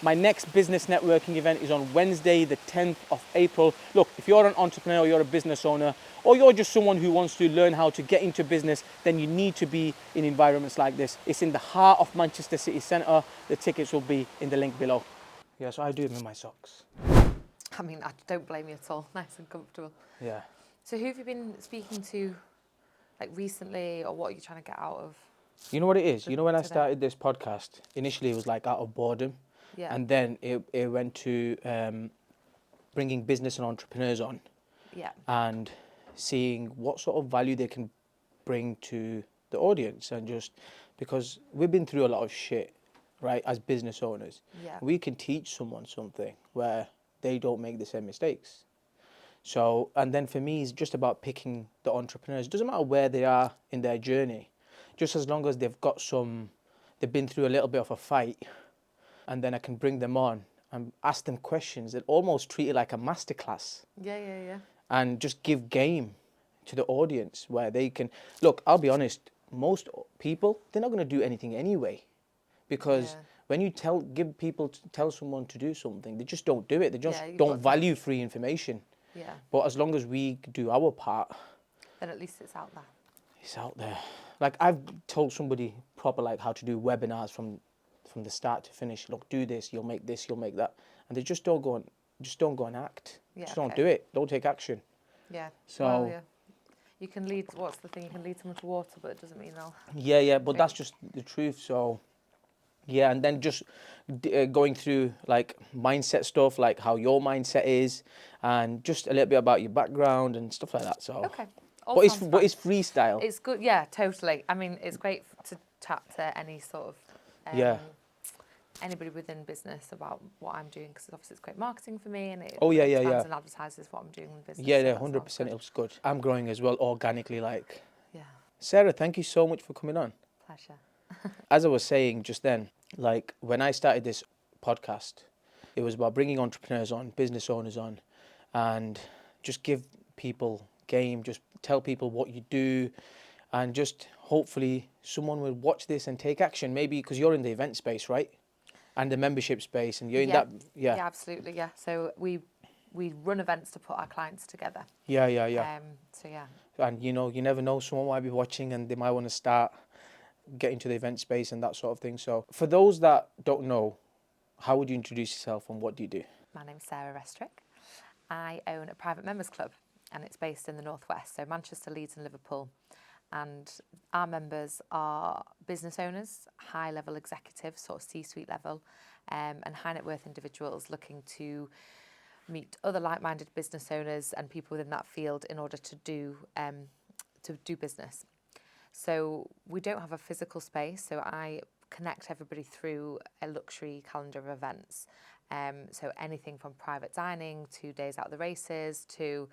My next business networking event is on Wednesday, the 10th of April. Look, if you're an entrepreneur, you're a business owner, or you're just someone who wants to learn how to get into business, then you need to be in environments like this. It's in the heart of Manchester City Centre. The tickets will be in the link below. Yeah, so I do them in my socks. I mean, I don't blame you at all. Nice and comfortable. Yeah. So who have you been speaking to, like, recently, or what are you trying to get out of? You know what it is? You know when I today? started this podcast, initially it was like out of boredom. Yeah. And then it went to bringing business and entrepreneurs on. Yeah. And seeing what sort of value they can bring to the audience. And just because we've been through a lot of shit, right, as business owners. Yeah. We can teach someone something where they don't make the same mistakes. So, and then for me, it's just about picking the entrepreneurs. It doesn't matter where they are in their journey, just as long as they've been through a little bit of a fight, and then I can bring them on and ask them questions and almost treat it like a masterclass. Yeah. And just give game to the audience where they can, look, I'll be honest, most people, they're not going to do anything anyway. Because when you tell someone to do something, they just don't do it. They just don't value free information. Yeah. But as long as we do our part, then at least it's out there. It's out there. Like, I've told somebody proper, like, how to do webinars from the start to finish. Look, do this, you'll make that. And they just don't go and act. Yeah, just don't do it. Don't take action. Yeah. So, well, yeah. You can lead, what's the thing? You can lead someone to water, but it doesn't mean they'll... Yeah, but that's just the truth. So, yeah, and then just going through, like, mindset stuff, like how your mindset is, and just a little bit about your background and stuff like that. So, okay. But it's freestyle. It's good, yeah, totally. I mean, it's great to chat to any sort of... anybody within business about what I'm doing, because obviously it's great marketing for me, and it expands and advertises what I'm doing in business. Yeah, 100%. It looks good. I'm growing as well organically, like. Yeah. Sarah, thank you so much for coming on. Pleasure. As I was saying just then, like, when I started this podcast, it was about bringing entrepreneurs on, business owners on, and just give people game, just tell people what you do, and just hopefully someone will watch this and take action. Maybe because you're in the event space, right? And the membership space, and you're in that. Yeah, absolutely. Yeah. So we run events to put our clients together. Yeah. So yeah. And you never know, someone might be watching and they might want to start getting to the event space and that sort of thing. So for those that don't know, how would you introduce yourself and what do you do? My name's Sarah Restrick. I own a private members club, and it's based in the Northwest, so Manchester, Leeds and Liverpool. And our members are business owners, high-level executives, sort of C-suite level, and high net worth individuals looking to meet other like-minded business owners and people within that field in order to do business. So we don't have a physical space, so I connect everybody through a luxury calendar of events. So anything from private dining to days out the races to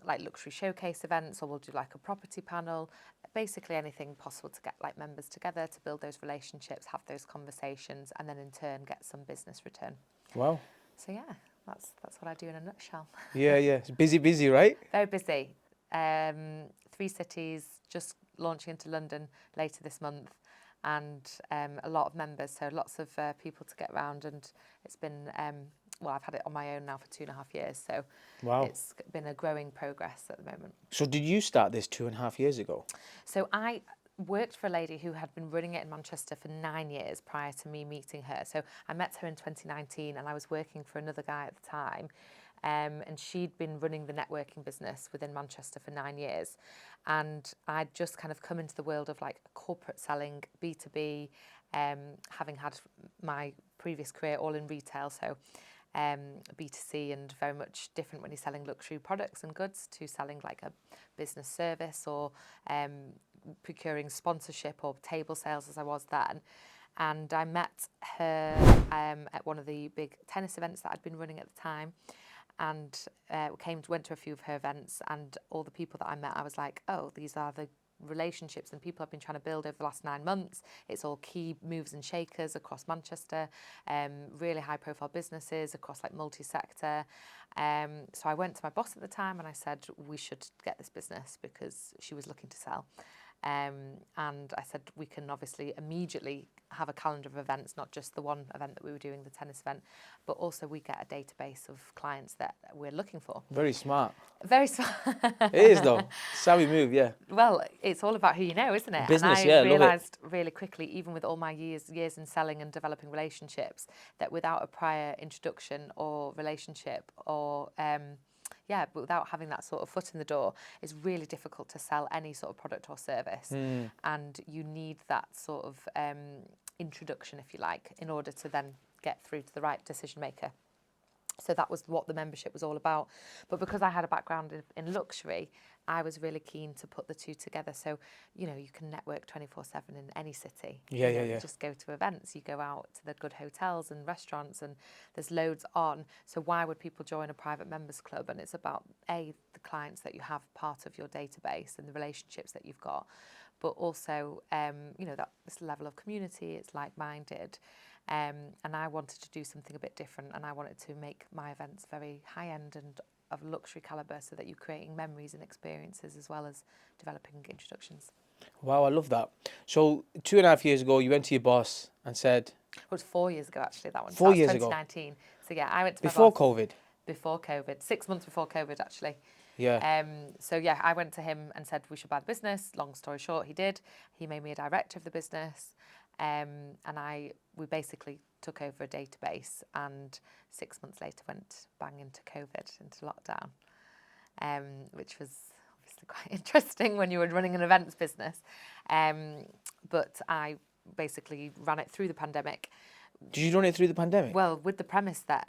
like luxury showcase events, or we'll do like a property panel, basically anything possible to get like members together to build those relationships, have those conversations, and then in turn get some business return. Wow. So yeah, that's what I do in a nutshell. Yeah. It's busy, right? Very busy. 3 cities, just launching into London later this month, and a lot of members, so lots of people to get around, and it's been I've had it on my own now for 2.5 years, so It's been a growing progress at the moment. So did you start this 2.5 years ago? So I worked for a lady who had been running it in Manchester for 9 years prior to me meeting her. So I met her in 2019, and I was working for another guy at the time, and she'd been running the networking business within Manchester for 9 years. And I'd just kind of come into the world of like corporate selling, B2B, having had my previous career all in retail, so B2C, and very much different when you're selling luxury products and goods to selling like a business service or procuring sponsorship or table sales as I was then. And I met her at one of the big tennis events that I'd been running at the time, and went to a few of her events, and all the people that I met, I was like, oh, these are the relationships and people I've been trying to build over the last 9 months. It's all key movers and shakers across Manchester, really high profile businesses across like multi-sector. So I went to my boss at the time and I said, we should get this business, because she was looking to sell. And I said, we can obviously immediately have a calendar of events, not just the one event that we were doing, the tennis event, but also we get a database of clients that we're looking for. Very smart. Very smart. It is though. Savvy move, yeah. Well, it's all about who you know, isn't it? Business, and yeah, I love it. realised really quickly, even with all my years in selling and developing relationships, that without a prior introduction or relationship or but without having that sort of foot in the door, it's really difficult to sell any sort of product or service. And you need that sort of introduction, if you like, in order to then get through to the right decision maker. So that was what the membership was all about. But because I had a background in luxury, I was really keen to put the two together. So, you know, you can network 24/7 in any city. Yeah, you know, yeah, yeah. You just go to events, you go out to the good hotels and restaurants, and there's loads on. So why would people join a private members club? And it's about, A, the clients that you have part of your database and the relationships that you've got, but also, you know, that this level of community, it's like-minded. And I wanted to do something a bit different, and I wanted to make my events very high-end and of luxury calibre, so that you're creating memories and experiences as well as developing introductions. Wow, I love that. So 2.5 years ago, you went to your boss and said... It was 4 years ago, actually, that one. 4 That was years ago? 2019. So yeah, I went to Before my boss. COVID? Before COVID. 6 months before COVID, actually. Yeah. So yeah, I went to him and said we should buy the business. Long story short, he did. He made me a director of the business. And we basically took over a database, and 6 months later went bang into COVID, into lockdown, which was obviously quite interesting when you were running an events business. But I basically ran it through the pandemic. Did you run it through the pandemic? Well, with the premise that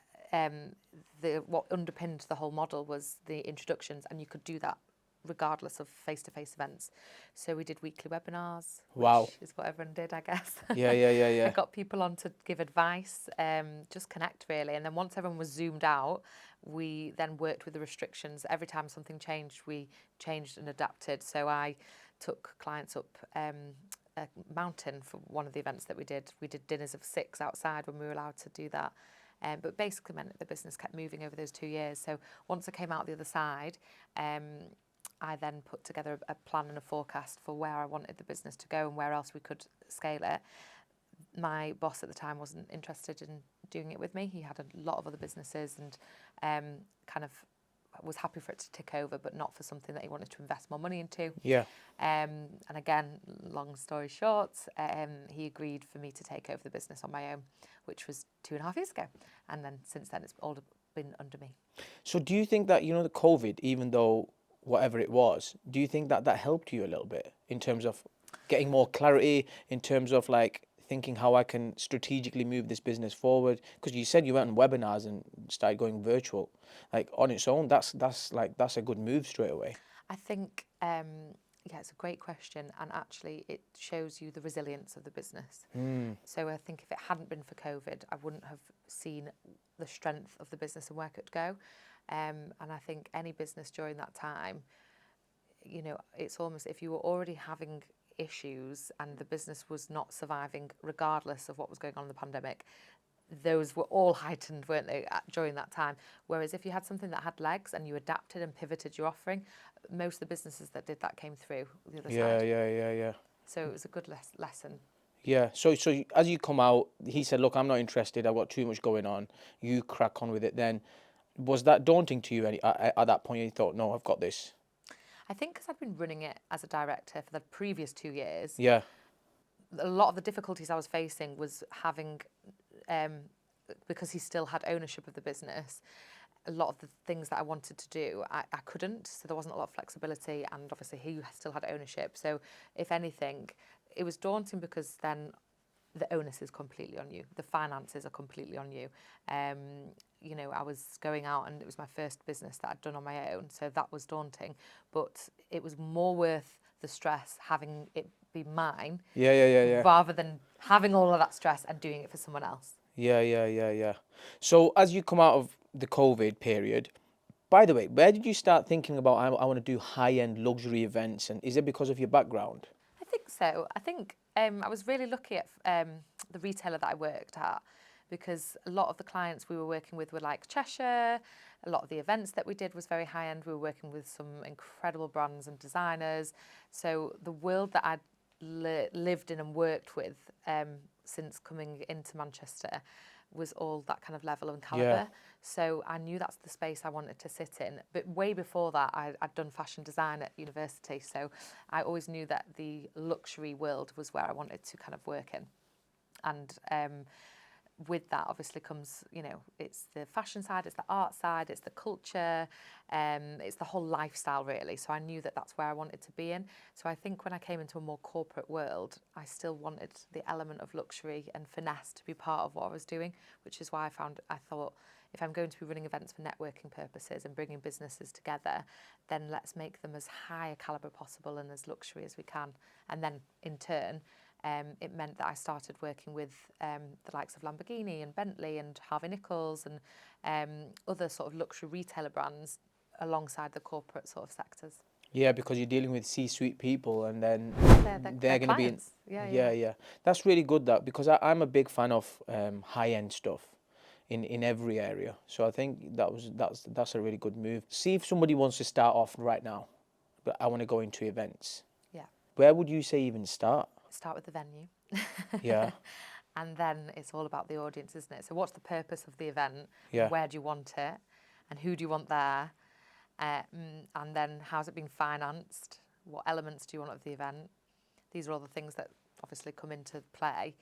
what underpinned the whole model was the introductions, and you could do that regardless of face-to-face events. So we did weekly webinars, Wow. which is what everyone did, I guess. Yeah. I got people on to give advice, just connect really. And then once everyone was zoomed out, we then worked with the restrictions. Every time something changed, we changed and adapted. So I took clients up a mountain for one of the events that we did. We did dinners of 6 outside when we were allowed to do that. But basically meant that the business kept moving over those 2 years. So once I came out the other side, I then put together a plan and a forecast for where I wanted the business to go and where else we could scale it. My boss at the time wasn't interested in doing it with me. He had a lot of other businesses and kind of was happy for it to tick over, but not for something that he wanted to invest more money into. Yeah. And again, long story short, he agreed for me to take over the business on my own, which was 2.5 years ago. And then since then, it's all been under me. So do you think that, you know, the COVID, even though whatever it was, do you think that that helped you a little bit in terms of getting more clarity, in terms of like thinking how I can strategically move this business forward? Because you said you went on webinars and started going virtual. Like on its own, that's a good move straight away. I think, it's a great question. And actually, it shows you the resilience of the business. So I think if it hadn't been for COVID, I wouldn't have seen the strength of the business and where it could go. And I think any business during that time, you know, it's almost if you were already having issues and the business was not surviving regardless of what was going on in the pandemic, those were all heightened, weren't they, during that time? Whereas if you had something that had legs and you adapted and pivoted your offering, most of the businesses that did that came through the other side. Yeah. So it was a good lesson. Yeah. So as you come out, he said, look, I'm not interested. I've got too much going on. You crack on with it then. Was that daunting to you at that point? You thought, no, I've got this. I think because I'd been running it as a director for the previous 2 years, Yeah. a lot of the difficulties I was facing was having, because he still had ownership of the business, a lot of the things that I wanted to do, I couldn't. So there wasn't a lot of flexibility, and obviously he still had ownership. So if anything, it was daunting because then the onus is completely on you. The finances are completely on you. You know, I was going out and it was my first business that I'd done on my own. So that was daunting, but it was more worth the stress having it be mine. Yeah. Rather than having all of that stress and doing it for someone else. Yeah. So as you come out of the COVID period, by the way, where did you start thinking about, I want to do high-end luxury events? And is it because of your background? I think so. I think I was really lucky at the retailer that I worked at, because a lot of the clients we were working with were like Cheshire. A lot of the events that we did was very high-end. We were working with some incredible brands and designers. So the world that I'd lived in and worked with since coming into Manchester was all that kind of level and calibre. So I knew that's the space I wanted to sit in. But way before that, I'd done fashion design at university. So I always knew that the luxury world was where I wanted to kind of work in. And with that obviously comes, you know, it's the fashion side, it's the art side, it's the culture, it's the whole lifestyle really. So I knew that that's where I wanted to be in. So I think when I came into a more corporate world, I still wanted the element of luxury and finesse to be part of what I was doing, which is why I thought, if I'm going to be running events for networking purposes and bringing businesses together, then let's make them as high a calibre possible and as luxury as we can. And then in turn, it meant that I started working with the likes of Lamborghini and Bentley and Harvey Nichols and other sort of luxury retailer brands alongside the corporate sort of sectors. Yeah, because you're dealing with C-suite people, and then They're going to be in. clients. Yeah. That's really good, that, because I'm a big fan of high-end stuff in every area. So I think that's a really good move. See if somebody wants to start off right now, but I want to go into events. Yeah. Where would you say even start? Start with the venue. Yeah. And then it's all about the audience, isn't it? So what's the purpose of the event? Yeah. Where do you want it? And who do you want there? And then how's it being financed? What elements do you want of the event? These are all the things that obviously come into play.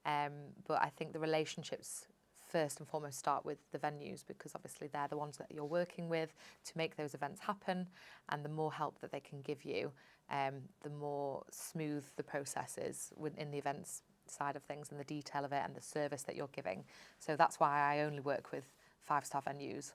But I think the relationships first and foremost start with the venues, because obviously they're the ones that you're working with to make those events happen. And the more help that they can give you, the more smooth the process is within the events side of things and the detail of it and the service that you're giving. So that's why I only work with 5-star venues,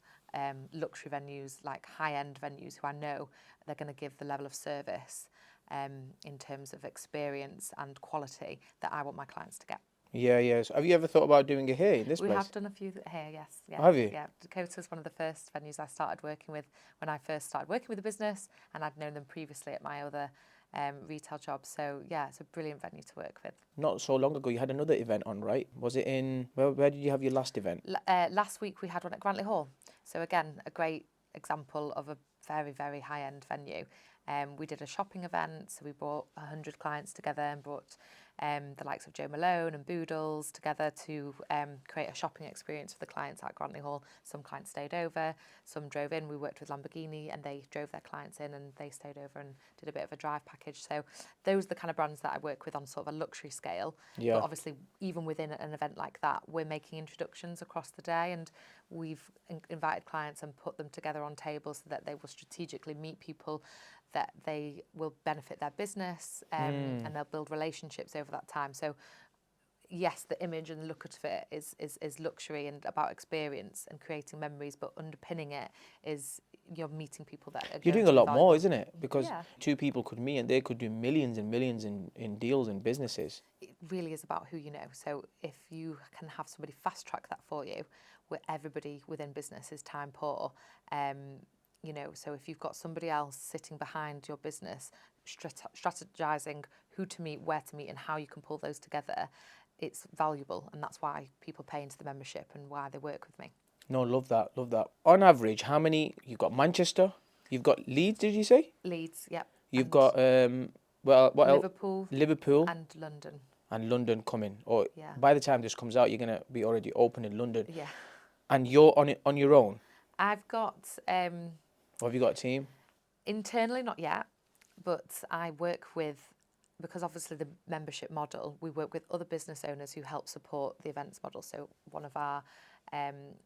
luxury venues, like high-end venues who I know they're going to give the level of service in terms of experience and quality that I want my clients to get. Yeah. So have you ever thought about doing it here in this place? We have done a few here, yes. Yeah. Have you? Yeah. Dakota's one of the first venues I started working with when I first started working with the business, and I'd known them previously at my other retail jobs. So yeah, it's a brilliant venue to work with. Not so long ago, you had another event on, right? Was it in, where did you have your last event? Last week we had one at Grantley Hall. So again, a great example of a very, very high-end venue. We did a shopping event, so we brought 100 clients together and brought the likes of Joe Malone and Boodles together to create a shopping experience for the clients at Grantley Hall. Some clients stayed over, some drove in. We worked with Lamborghini and they drove their clients in and they stayed over and did a bit of a drive package. So those are the kind of brands that I work with on sort of a luxury scale. Yeah. But obviously, even within an event like that, we're making introductions across the day, and we've invited clients and put them together on tables so that they will strategically meet people that they will benefit their business, and they'll build relationships over that time. So yes, the image and the look of it is luxury and about experience and creating memories, but underpinning it is you're meeting people that are You're doing a lot more, isn't it? Because two people could meet and they could do millions and millions in deals and businesses. It really is about who you know. So if you can have somebody fast track that for you, where everybody within business is time poor, you know, so if you've got somebody else sitting behind your business, strategizing who to meet, where to meet, and how you can pull those together, it's valuable. And that's why people pay into the membership and why they work with me. No, love that. On average, how many, you've got Manchester, you've got Leeds, did you say? Leeds, yep. You've got, what Liverpool. else? Liverpool. And London. And London coming. Or yeah. By the time this comes out, you're going to be already open in London. Yeah. And you're on your own? I've got... Or have you got a team? Internally, not yet, but I work with, because obviously the membership model, we work with other business owners who help support the events model. So one of our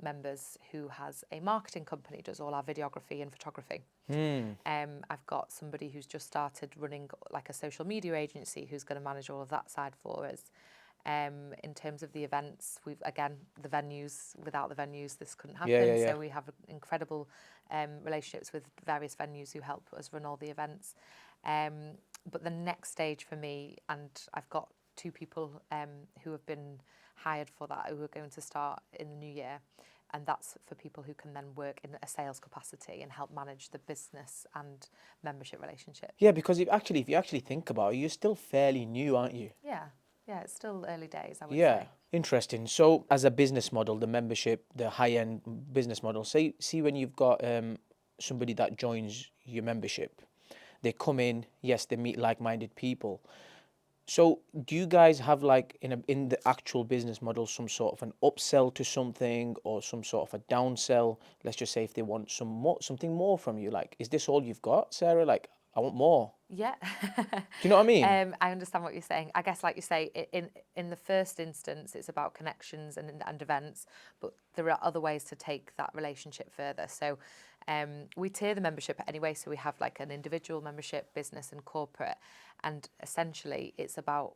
members who has a marketing company does all our videography and photography. I've got somebody who's just started running like a social media agency who's going to manage all of that side for us. In terms of the events, we've again the venues. Without the venues, this couldn't happen. Yeah. So we have incredible relationships with various venues who help us run all the events. But the next stage for me, and I've got 2 people who have been hired for that, who are going to start in the new year, and that's for people who can then work in a sales capacity and help manage the business and membership relationship. Yeah, because if you actually think about it, you're still fairly new, aren't you? Yeah, it's still early days, I would say. Interesting. So as a business model, the membership, the high-end business model, see when you've got somebody that joins your membership, they come in, yes, they meet like-minded people. So do you guys have like in the actual business model some sort of an upsell to something or some sort of a downsell? Let's just say if they want something more from you, like, is this all you've got, Sarah? Like, I want more. Yeah. Do you know what I mean? I understand what you're saying. I guess, like you say, in the first instance, it's about connections and events, but there are other ways to take that relationship further. So we tier the membership anyway. So we have like an individual membership, business and corporate. And essentially, it's about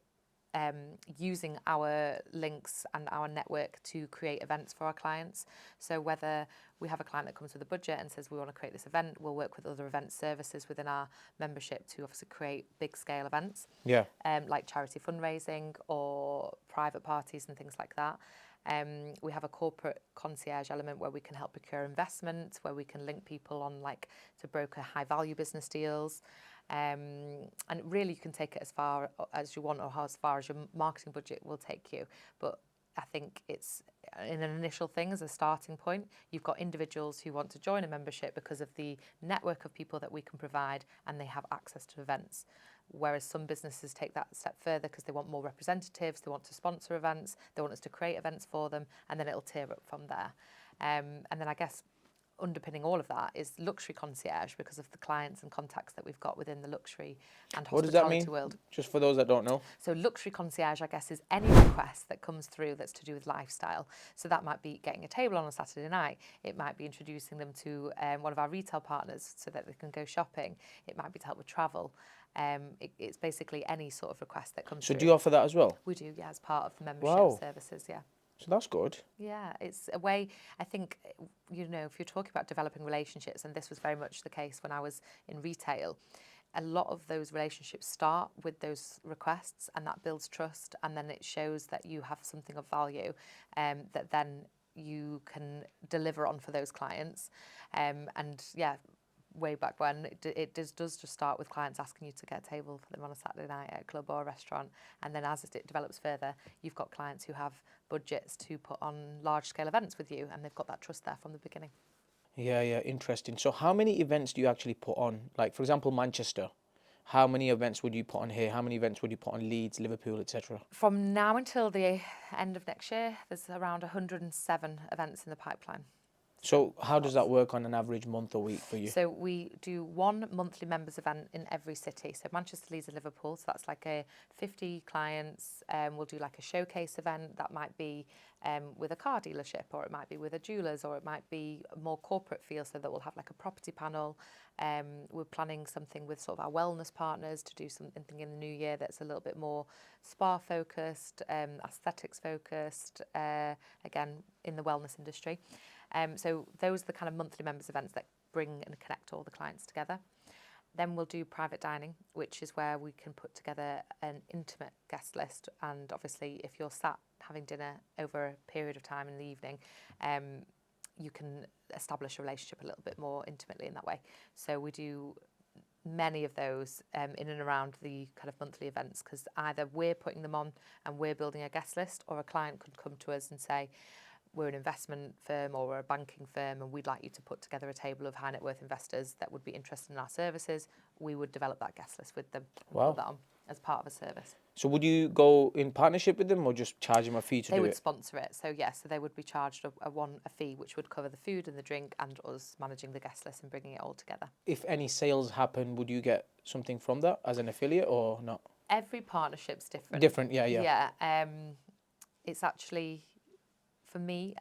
using our links and our network to create events for our clients. So whether we have a client that comes with a budget and says we want to create this event, we'll work with other event services within our membership to obviously create big scale events, Yeah. like charity fundraising or private parties and things like that. We have a corporate concierge element where we can help procure investment, where we can link people on like to broker high value business deals. And really you can take it as far as you want or as far as your marketing budget will take you. But I think it's in an initial thing as a starting point. You've got individuals who want to join a membership because of the network of people that we can provide and they have access to events. Whereas some businesses take that step further because they want more representatives, they want to sponsor events, they want us to create events for them, and then it'll tier up from there. And then I guess underpinning all of that is luxury concierge because of the clients and contacts that we've got within the luxury and What does that hospitality mean? world. Just for those that don't know. So luxury concierge, I guess, is any request that comes through that's to do with lifestyle. So that might be getting a table on a Saturday night. It might be introducing them to one of our retail partners so that they can go shopping. It might be to help with travel. It's basically any sort of request that comes So through. do you offer that as well? We do, yeah, as part of the membership Wow. services, yeah. So that's good. Yeah, it's a way, I think, you know, if you're talking about developing relationships, and this was very much the case when I was in retail, a lot of those relationships start with those requests and that builds trust and then it shows that you have something of value that then you can deliver on for those clients. And yeah, way back when, it does just start with clients asking you to get a table for them on a Saturday night at a club or a restaurant. And then as it develops further, you've got clients who have budgets to put on large-scale events with you, and they've got that trust there from the beginning. Yeah, yeah, interesting. So how many events do you actually put on? Like, for example, Manchester. How many events would you put on here? How many events would you put on Leeds, Liverpool, etc.? From now until the end of next year, there's around 107 events in the pipeline. So how does that work on an average month or week for you? So we do one monthly members event in every city. So Manchester, Leeds and Liverpool. So that's like a 50 clients. We'll do like a showcase event that might be with a car dealership, or it might be with a jeweller's, or it might be a more corporate feel, so that we'll have like a property panel. We're planning something with sort of our wellness partners to do something in the new year that's a little bit more spa focused, aesthetics focused, again, in the wellness industry. So those are the kind of monthly members events that bring and connect all the clients together. Then we'll do private dining, which is where we can put together an intimate guest list. And obviously, if you're sat having dinner over a period of time in the evening, you can establish a relationship a little bit more intimately in that way. So we do many of those in and around the kind of monthly events, because either we're putting them on and we're building a guest list, or a client could come to us and say, we're an investment firm or we're a banking firm and we'd like you to put together a table of high net worth investors that would be interested in our services. We would develop that guest list with them and Wow. put that on as part of a service. So would you go in partnership with them or just charge them a fee to They do would it? sponsor it. So yes, so they would be charged a fee which would cover the food and the drink and us managing the guest list and bringing it all together. If any sales happen, would you get something from that as an affiliate or not? Every partnership's different. Different, yeah, yeah. Yeah. It's actually, for me,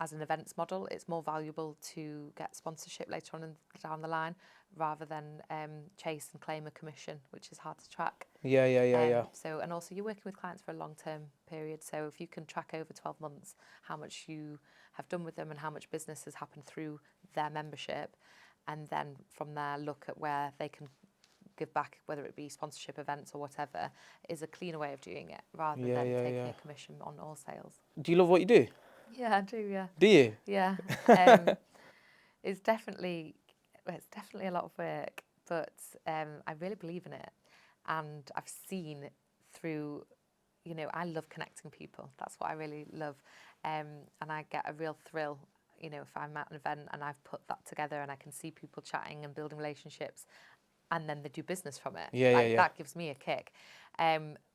as an events model, it's more valuable to get sponsorship later on down the line rather than chase and claim a commission, which is hard to track. Yeah. So, and also you're working with clients for a long-term period. So if you can track over 12 months how much you have done with them and how much business has happened through their membership, and then from there look at where they can give back, whether it be sponsorship events or whatever, is a cleaner way of doing it rather than taking a commission on all sales. Do you love what you do? Yeah, I do, yeah. Do you? Yeah. It's definitely a lot of work, but I really believe in it. And I've seen through, you know, I love connecting people. That's what I really love. And I get a real thrill, you know, if I'm at an event and I've put that together and I can see people chatting and building relationships and then they do business from it. Yeah. That gives me a kick.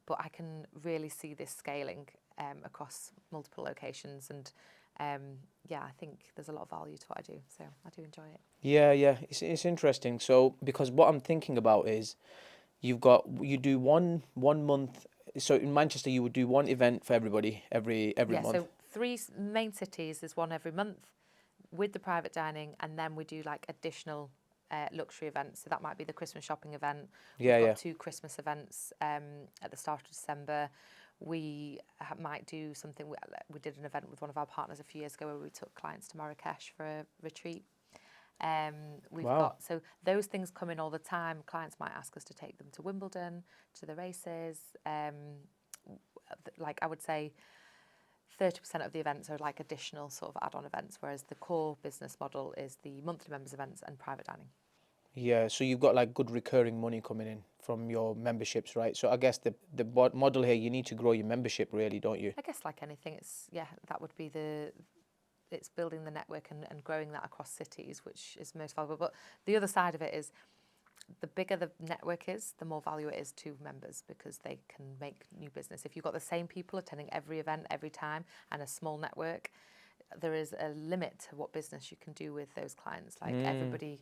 but I can really see this scaling across multiple locations, and I think there's a lot of value to what I do, so I do enjoy it. Yeah, it's interesting. So because what I'm thinking about is you do one month. So in Manchester, you would do one event for everybody every month. So 3 main cities, there's one every month with the private dining, and then we do like additional luxury events. So that might be the Christmas shopping event. We've got 2 Christmas events at the start of December. We might do something. We did an event with one of our partners a few years ago where we took clients to Marrakesh for a retreat. We've got, so those things come in all the time. Clients might ask us to take them to Wimbledon, to the races. Like I would say 30% of the events are like additional sort of add-on events, whereas the core business model is the monthly members events and private dining. Yeah, so you've got like good recurring money coming in from your memberships, right? So I guess the model here, you need to grow your membership really, don't you? I guess like anything, that would be it's building the network and growing that across cities, which is most valuable. But the other side of it is the bigger the network is, the more value it is to members, because they can make new business. If you've got the same people attending every event every time and a small network, there is a limit to what business you can do with those clients. Like everybody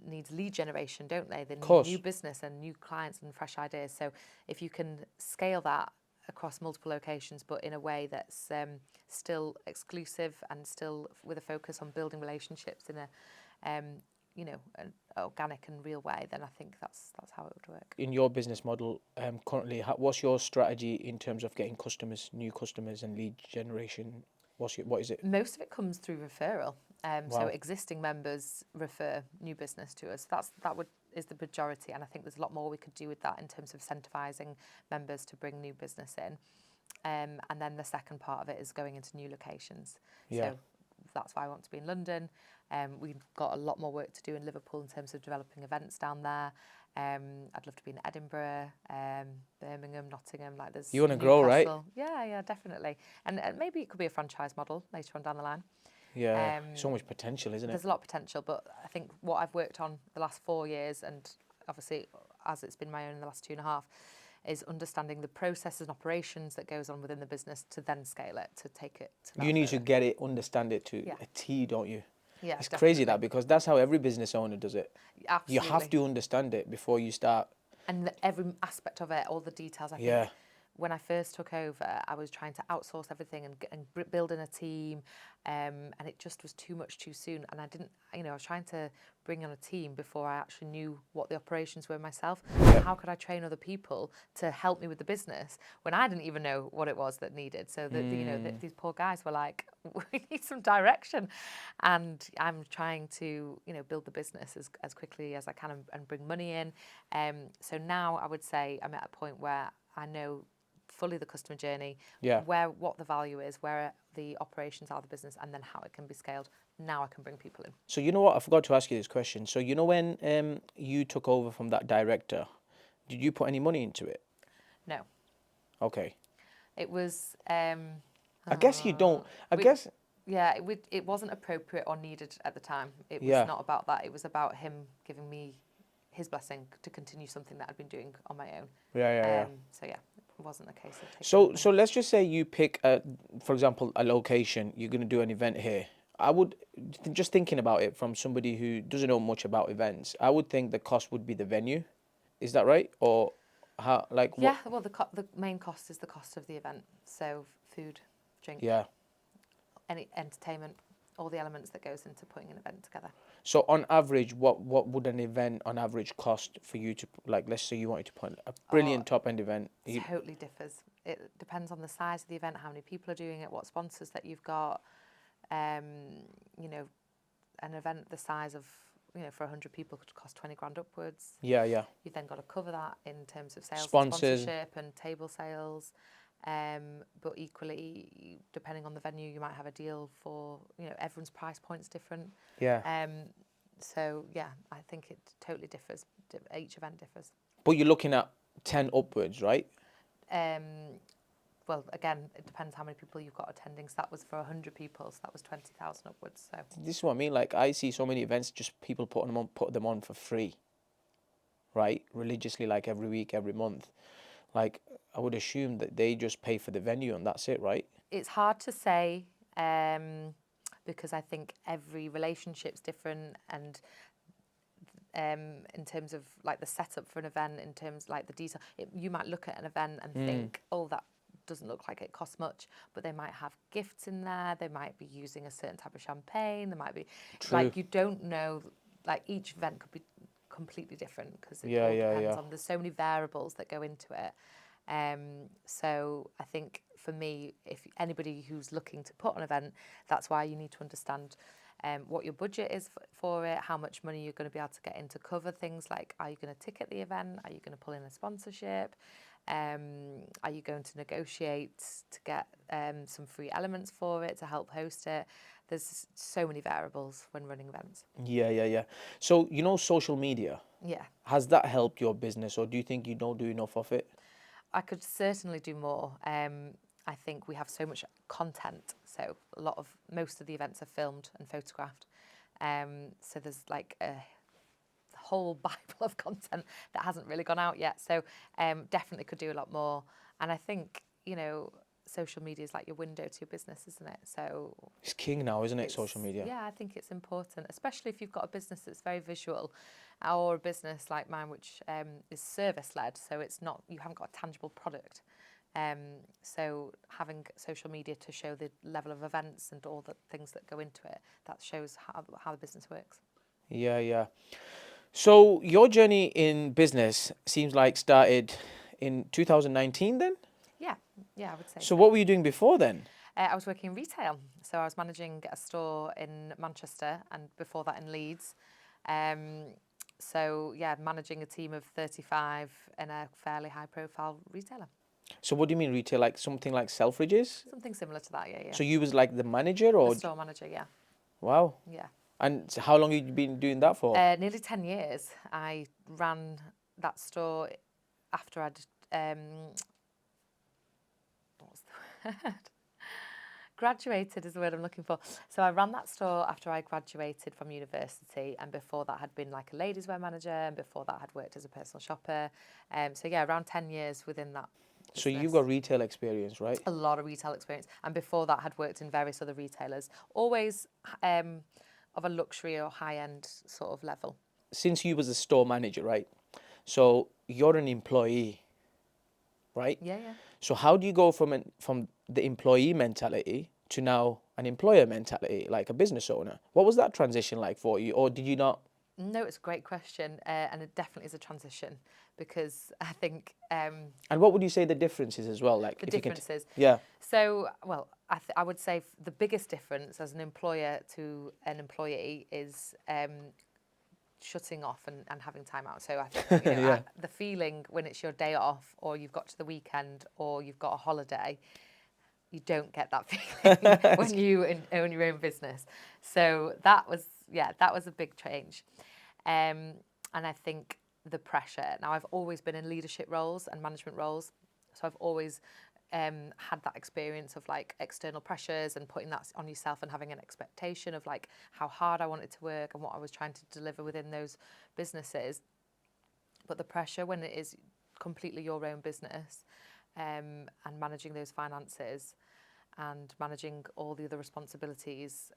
needs lead generation, don't they? They need new business and new clients and fresh ideas. So if you can scale that across multiple locations, but in a way that's still exclusive and still with a focus on building relationships in a an organic and real way, then I think that's how it would work. In your business model, currently, what's your strategy in terms of getting customers, new customers, and lead generation? What is it? Most of it comes through referral. So existing members refer new business to us. That is the majority, and I think there's a lot more we could do with that in terms of incentivising members to bring new business in. And then the second part of it is going into new locations. Yeah. So that's why I want to be in London. We've got a lot more work to do in Liverpool in terms of developing events down there. I'd love to be in Edinburgh, Birmingham, Nottingham. Like there's You want to grow, right? Yeah, definitely. And maybe it could be a franchise model later on down the line. Yeah, so much potential, isn't it? There's a lot of potential, but I think what I've worked on the last 4 years, and obviously as it's been my own in the last 2.5, is understanding the processes and operations that goes on within the business to then scale it, to take it to that You need further. to get it, understand it to a T, don't you? Yeah, it's definitely. crazy that, because that's how every business owner does it. Absolutely. You have to understand it before you start. And every aspect of it, all the details. I think when I first took over, I was trying to outsource everything and build in a team, and it just was too much too soon. And I didn't, I was trying to bring on a team before I actually knew what the operations were myself. How could I train other people to help me with the business when I didn't even know what it was that needed? So that these poor guys were like, we need some direction, and I'm trying to build the business as quickly as I can and bring money in. So now I would say I'm at a point where I know fully the customer journey, what the value is, where the operations are of the business, and then how it can be scaled. Now I can bring people in. So you know what? I forgot to ask you this question. So when you took over from that director, did you put any money into it? No. Okay. It was. I guess you don't. Yeah, it wasn't appropriate or needed at the time. It was not about that. It was about him giving me his blessing to continue something that I'd been doing on my own. So yeah, it wasn't a case of taking So let's just say you pick, for example, a location. You're going to do an event here. I would, just thinking about it from somebody who doesn't know much about events, I would think the cost would be the venue. Is that right? Or how? Like what? Yeah, well, the main cost is the cost of the event. So food, drink, any entertainment, all the elements that goes into putting an event together. So on average, what would an event on average cost for you to, like, let's say you wanted to put a brilliant top-end event? It totally differs. It depends on the size of the event, how many people are doing it, what sponsors that you've got. An event the size of, for 100 people could cost 20 grand upwards. Yeah. You've then got to cover that in terms of sales, Sponsors, sponsorship and table sales. But equally, depending on the venue, you might have a deal for, everyone's price point's different. Yeah. So yeah, I think it totally differs. Each event differs. But you're looking at 10 upwards, right? Well, again, it depends how many people you've got attending. So that was for 100 people, so that was 20,000 upwards. So this is what I mean. Like, I see so many events, just people put them on for free, right? Religiously, like every week, every month. like I would assume that they just pay for the venue and that's it, right? It's hard to say because I think every relationship's different, and in terms of like the setup for an event, in terms like the detail, you might look at an event and think, oh, that doesn't look like it costs much, but they might have gifts in there, they might be using a certain type of champagne, there might be like, you don't know, like each event could be completely different because it all depends on, there's so many variables that go into it. So I think for me, if anybody who's looking to put on an event, that's why you need to understand what your budget is for it, how much money you're going to be able to get in to cover things like, are you going to ticket the event? Are you going to pull in a sponsorship? Are you going to negotiate to get some free elements for it to help host it? There's so many variables when running events. Yeah. So, social media, Yeah. has that helped your business, or do you think you don't do enough of it? I could certainly do more. I think we have so much content. So most of the events are filmed and photographed. So there's like a whole Bible of content that hasn't really gone out yet. So definitely could do a lot more. And I think, social media is like your window to your business, isn't it? So It's king now, isn't it, social media? yeah, I think it's important, especially if you've got a business that's very visual, or a business like mine, which is service led. So you haven't got a tangible product. So having social media to show the level of events and all the things that go into it, that shows how the business works. Yeah. So your journey in business seems like started in 2019 then? Yeah, I would say So so. what were you doing before then? I was working in retail. So I was managing a store in Manchester and before that in Leeds. So yeah, managing a team of 35 in a fairly high profile retailer. So what do you mean retail? Like something like Selfridges? Something similar to that, yeah. So you was like the manager The or? store manager, yeah. Wow. Yeah. And how long have you been doing that for? Nearly 10 years. I ran that store after I'd, what's the word? Graduated is the word I'm looking for. So I ran that store after I graduated from university, and before that had been like a ladies wear manager, and before that had worked as a personal shopper. So yeah, around 10 years within that business. So you've got retail experience, right? A lot of retail experience, and before that had worked in various other retailers, always of a luxury or high-end sort of level. Since you was a store manager, right? So you're an employee, right? Yeah. So how do you go from the employee mentality to now an employer mentality, like a business owner? What was that transition like for you, or did you not? No, it's a great question, and it definitely is a transition, because I think. And what would you say the difference is as well? Like The if you differences. yeah. So, well, I would say the biggest difference as an employer to an employee is shutting off and having time out. So I think the feeling when it's your day off, or you've got to the weekend, or you've got a holiday, you don't get that feeling when you own your own business. So that was a big change. And I think the pressure. Now, I've always been in leadership roles and management roles, so I've always had that experience of like external pressures and putting that on yourself and having an expectation of like how hard I wanted to work and what I was trying to deliver within those businesses. But the pressure when it is completely your own business, and managing those finances and managing all the other responsibilities,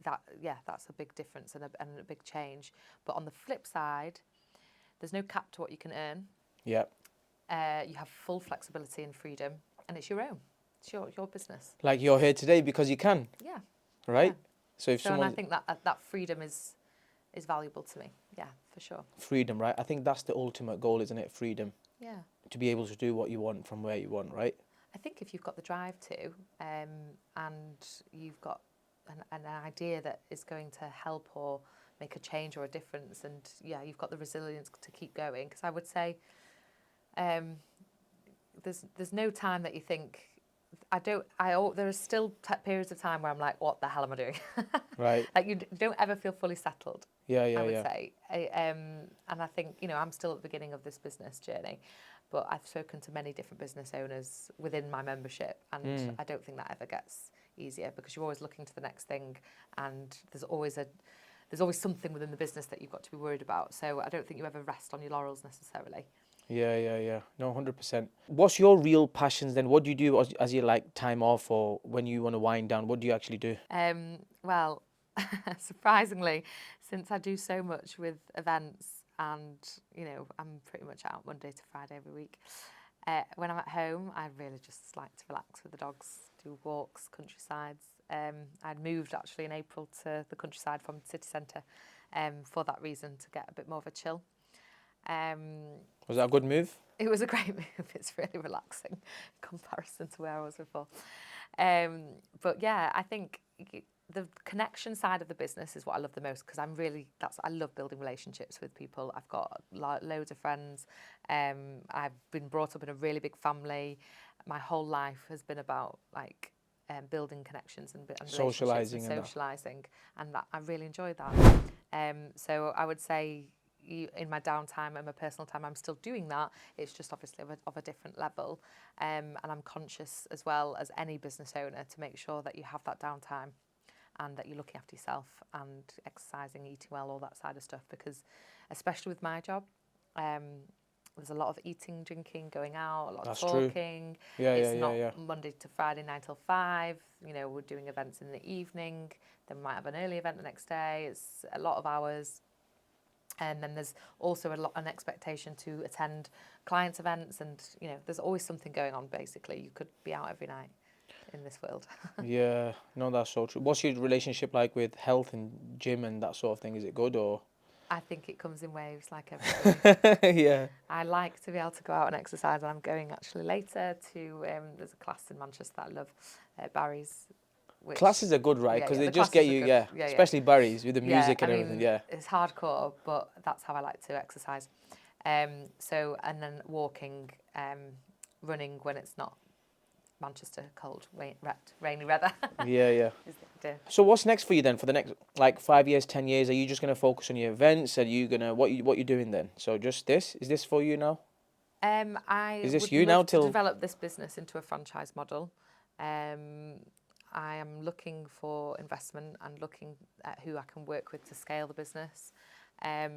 that's a big difference and a big change. But on the flip side, there's no cap to what you can earn. Yeah. You have full flexibility and freedom, and it's your own. It's your business. Like you're here today because you can. Yeah. Right. Yeah. So if and I think that freedom is valuable to me. Yeah, for sure. freedom, right? I think that's the ultimate goal, isn't it? Freedom. Yeah. To be able to do what you want from where you want, right? I think if you've got the drive to, and you've got an idea that is going to help or make a change or a difference, and you've got the resilience to keep going. Because I would say, there's no time that you think. There are still periods of time where I'm like, what the hell am I doing? Right. Like you don't ever feel fully settled. Yeah. I would say, and I think I'm still at the beginning of this business journey, but I've spoken to many different business owners within my membership, and I don't think that ever gets easier, because you're always looking to the next thing, and there's always something within the business that you've got to be worried about. So I don't think you ever rest on your laurels necessarily. Yeah. No, 100%. What's your real passions then? What do you do as you like time off or when you want to wind down? What do you actually do? Well, surprisingly, since I do so much with events and, you know, I'm pretty much out Monday to Friday every week, when I'm at home, I really just like to relax with the dogs, do walks, countrysides. I'd moved actually in April to the countryside from the city centre for that reason, to get a bit more of a chill. Was that a good move? It was a great move. It's really relaxing in comparison to where I was before. But yeah, I think the connection side of the business is what I love the most, because I love building relationships with people. I've got loads of friends. I've been brought up in a really big family. My whole life has been about like building connections and relationships and socialising, and that, I really enjoy that. So I would say, in my downtime and my personal time, I'm still doing that. It's just obviously of a different level. And I'm conscious as well as any business owner to make sure that you have that downtime and that you're looking after yourself and exercising, eating well, all that side of stuff. Because especially with my job, there's a lot of eating, drinking, going out, a lot of talking. True. It's not Monday to Friday, 9 till 5. You know, we're doing events in the evening. Then we might have an early event the next day. It's a lot of hours. And then there's also an expectation to attend clients' events, and you know, there's always something going on. Basically, you could be out every night in this world. Yeah, no, that's so true. What's your relationship like with health and gym and that sort of thing? Is it good or? I think it comes in waves, like everybody. Yeah. I like to be able to go out and exercise, and I'm going actually later to. There's a class in Manchester that I love, Barry's. Classes are good, right? Because they the just get classes are you, good. especially Barry's with the music and I everything. mean, Yeah. it's hardcore, but that's how I like to exercise. So, and then walking, running when it's not Manchester cold, rainy weather. Yeah. Is the idea. So what's next for you then? For the next like 5 years, 10 years, are you just gonna focus on your events? Are you gonna what you doing then? So just this? Is this for you now? I Is this would you love now to till? develop this business into a franchise model. I am looking for investment and looking at who I can work with to scale the business. I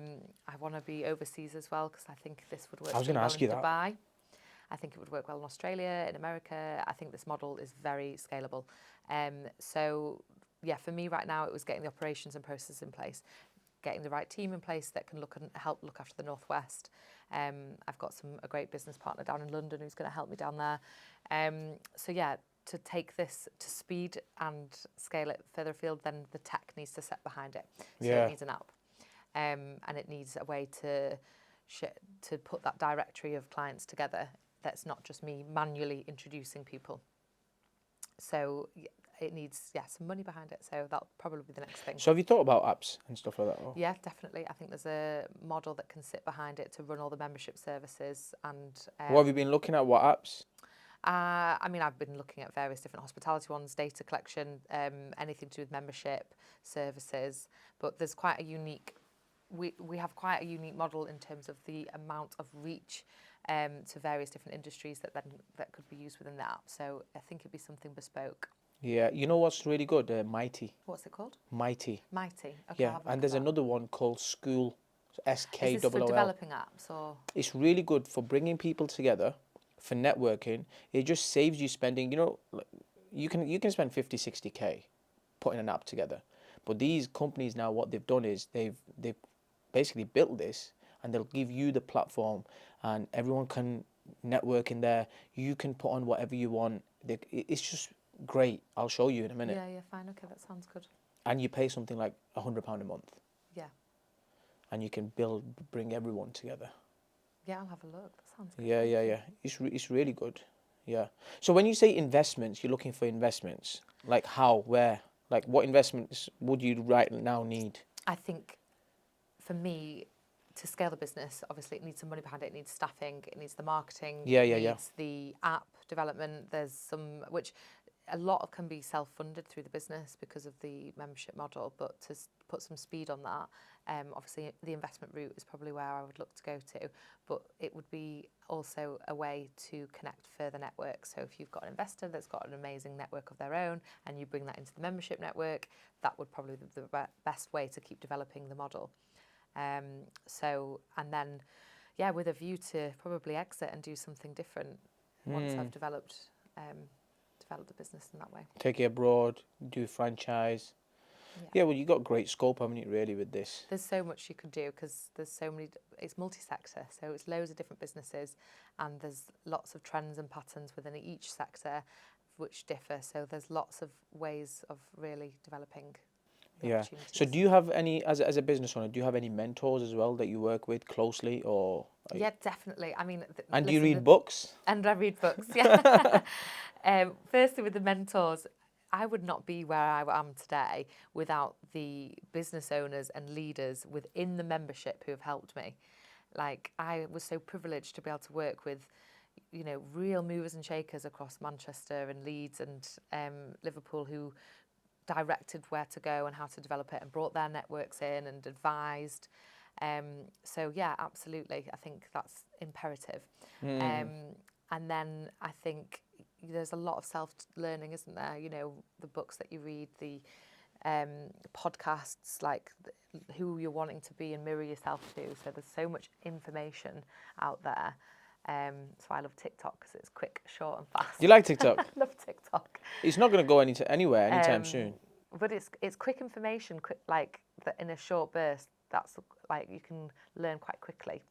want to be overseas as well, because I think this would work I was really gonna well ask in you that. Dubai. I think it would work well in Australia, in America. I think this model is very scalable. So yeah, for me right now, it was getting the operations and processes in place, getting the right team in place that can help look after the Northwest. I've got a great business partner down in London who's going to help me down there. So yeah, to take this to speed and scale it further afield, then the tech needs to sit behind it. So it needs an app, and it needs a way to put that directory of clients together. That's not just me manually introducing people. So it needs some money behind it. So that'll probably be the next thing. So have you thought about apps and stuff like that? Or? Yeah, definitely. I think there's a model that can sit behind it to run all the membership services. And what have you been looking at? What apps? I mean, I've been looking at various different hospitality ones, data collection, anything to do with membership services. But there's quite a unique. We have quite a unique model in terms of the amount of reach to various different industries that could be used within the app. So I think it'd be something bespoke. Yeah, you know what's really good? Mighty. What's it called? Mighty. Mighty. Okay, Yeah, and there's another one called School. SKOOL. Is this for developing apps or? It's really good for bringing people together, for networking. It just saves you spending. You know, you can spend 50, 60K putting an app together, but these companies now, what they've done is they've basically built this, and they'll give you the platform, and everyone can network in there. You can put on whatever you want. It's just great. I'll show you in a minute. Yeah, fine. Okay, that sounds good. And you pay something like £100 a month. Yeah. And you can bring everyone together. Yeah, I'll have a look. That sounds good. Yeah. It's really good. Yeah. So when you say investments, you're looking for investments. Like how, where, like what investments would you right now need? I think for me, to scale the business, obviously it needs some money behind it. It needs staffing. It needs the marketing. It needs the app development. There's some, which a lot of can be self-funded through the business because of the membership model, but to put some speed on that, obviously the investment route is probably where I would look to go to, but it would be also a way to connect further networks. So if you've got an investor that's got an amazing network of their own and you bring that into the membership network, that would probably be the best way to keep developing the model. And then, yeah, with a view to probably exit and do something different once I've developed a business in that way. Take it abroad, do franchise. Yeah, well, you got great scope, haven't you, really, with this? There's so much you could do because there's so many, it's multi-sector, so it's loads of different businesses and there's lots of trends and patterns within each sector which differ. So there's lots of ways of really developing the Yeah. opportunities. So do you have any, as a business owner, do you have any mentors as well that you work with closely, or? Yeah, definitely. I mean, And do you read books? And I read books, yeah. Firstly, with the mentors, I would not be where I am today without the business owners and leaders within the membership who have helped me. Like, I was so privileged to be able to work with, you know, real movers and shakers across Manchester and Leeds and Liverpool who directed where to go and how to develop it and brought their networks in and advised. So yeah, absolutely. I think that's imperative. And then I think there's a lot of self-learning, isn't there? You know, the books that you read, the podcasts, like who you're wanting to be and mirror yourself to. So there's so much information out there. So I love TikTok because it's quick, short and fast. Do you like TikTok? I love TikTok. It's not going to go anywhere anytime soon. But it's quick information, quick, like that in a short burst. That's like you can learn quite quickly.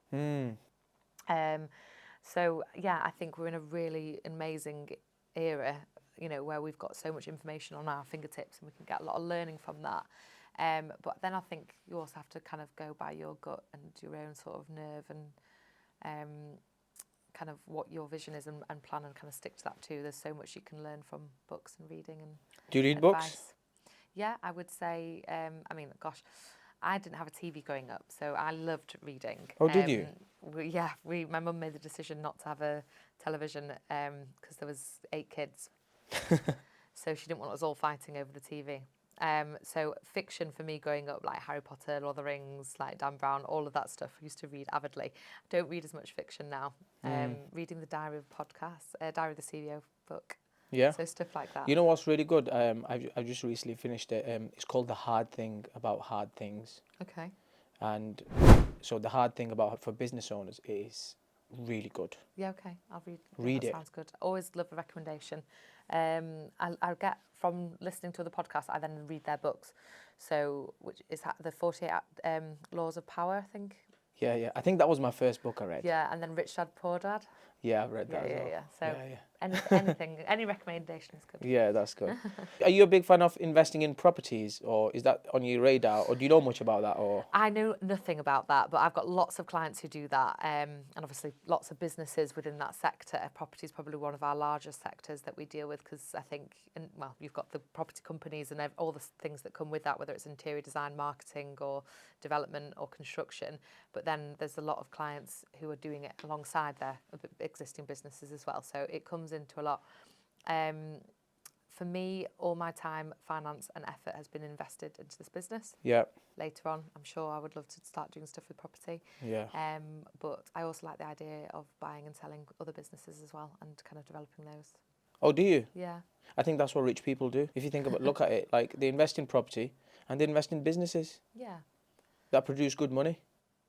So yeah, I think we're in a really amazing era, you know, where we've got so much information on our fingertips and we can get a lot of learning from that. But then I think you also have to kind of go by your gut and your own sort of nerve and kind of what your vision is and plan and kind of stick to that too. There's so much you can learn from books and reading and do you read advice. Books? Yeah, I would say, I mean, gosh, I didn't have a TV growing up, so I loved reading. Oh, did you? My mum made the decision not to have a television because there was 8 kids. So she didn't want us all fighting over the TV. So fiction for me growing up, like Harry Potter, Lord of the Rings, like Dan Brown, all of that stuff, I used to read avidly. I don't read as much fiction now. Reading the Diary of Diary of the CEO book. Yeah. So stuff like that. You know what's really good? I've just recently finished it. It's called The Hard Thing About Hard Things. Okay. And so the hard thing for business owners is really good. Yeah, okay. I'll read. Read that it. Sounds good. Always love a recommendation. I'll get from listening to the podcast, I then read their books. So, which is the 48 Laws of Power, I think. Yeah. I think that was my first book I read. Yeah, and then Rich Dad, Poor Dad. Yeah, I've read that as well. Yeah. So Yeah. anything, any recommendation is good. Yeah, that's good. Are you a big fan of investing in properties, or is that on your radar, or do you know much about that? Or I know nothing about that, but I've got lots of clients who do that, and obviously lots of businesses within that sector. Property is probably one of our largest sectors that we deal with because I think, you've got the property companies and all the things that come with that, whether it's interior design, marketing, or development or construction. But then there's a lot of clients who are doing it alongside their existing businesses as well. So it comes into a lot. For me, all my time, finance and effort has been invested into this business. yeah, Later on, I'm sure I would love to start doing stuff with property. yeah. But I also like the idea of buying and selling other businesses as well and kind of developing those. Oh, do you? Yeah. I think that's what rich people do. If you think about, look at it, like they invest in property and they invest in businesses Yeah. that produce good money.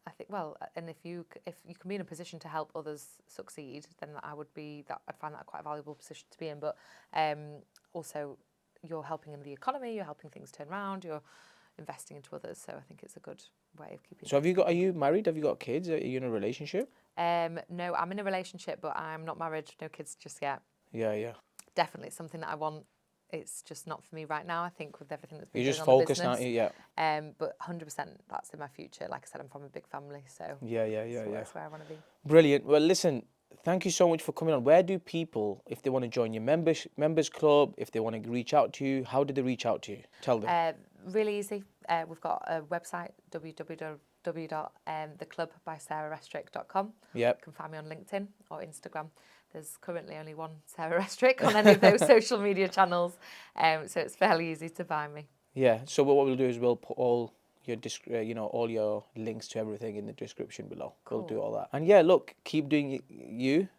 I think, well, and if you can be in a position to help others succeed, then I'd find that quite a valuable position to be in. But also, you're helping in the economy, you're helping things turn around, you're investing into others. So I think it's a good way of keeping. So are you married? Have you got kids? Are you in a relationship? No, I'm in a relationship, but I'm not married. No kids just yet. Yeah. Definitely something that I want. It's just not for me right now. I think with everything that's been You're going just on in the focused, business. aren't you? Yeah. But 100% that's in my future. Like I said, I'm from a big family, so Yeah. that's where I want to be. Brilliant. Well, listen, thank you so much for coming on. Where do people, if they want to join your members club, if they want to reach out to you, how do they reach out to you? Tell them. Really easy. We've got a website, www.theclubbysarahrestrick.com. Yep. You can find me on LinkedIn or Instagram. There's currently only one Sarah Restrick on any of those social media channels, so it's fairly easy to find me. Yeah. So what we'll do is we'll put all your all your links to everything in the description below. Cool. We'll do all that. And yeah, look, keep doing you.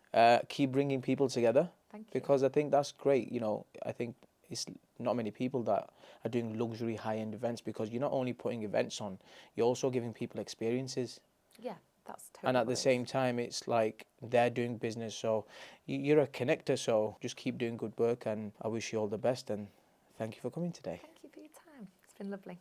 Keep bringing people together. Thank you. Because I think that's great. I think it's not many people that are doing luxury high-end events, because you're not only putting events on, you're also giving people experiences. Yeah. That's totally And at what the it is. same time, it's like they're doing business, so you're a connector. So just keep doing good work, and I wish you all the best. And thank you for coming today. Thank you for your time. It's been lovely.